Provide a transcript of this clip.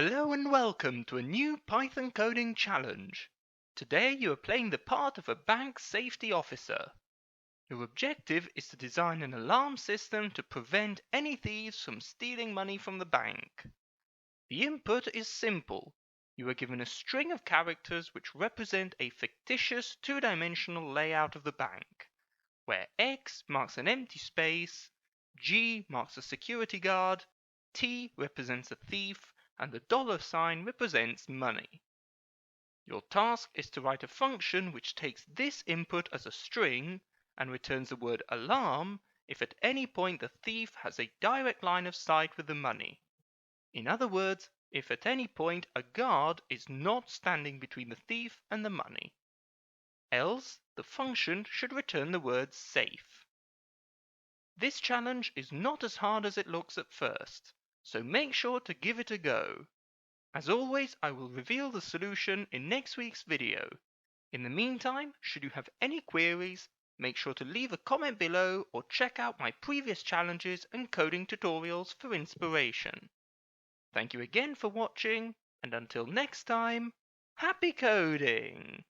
Hello and welcome to a new Python coding challenge. Today you are playing the part of a bank safety officer. Your objective is to design an alarm system to prevent any thieves from stealing money from the bank. The input is simple. You are given a string of characters which represent a fictitious two-dimensional layout of the bank, where X marks an empty space, G marks a security guard, T represents a thief, and the $sign represents money. Your task is to write a function which takes this input as a string and returns the word alarm if at any point the thief has a direct line of sight with the money. In other words, if at any point a guard is not standing between the thief and the money. Else, the function should return the word safe. This challenge is not as hard as it looks at first, so make sure to give it a go. As always, I will reveal the solution in next week's video. In the meantime, should you have any queries, make sure to leave a comment below or check out my previous challenges and coding tutorials for inspiration. Thank you again for watching, and until next time, happy coding!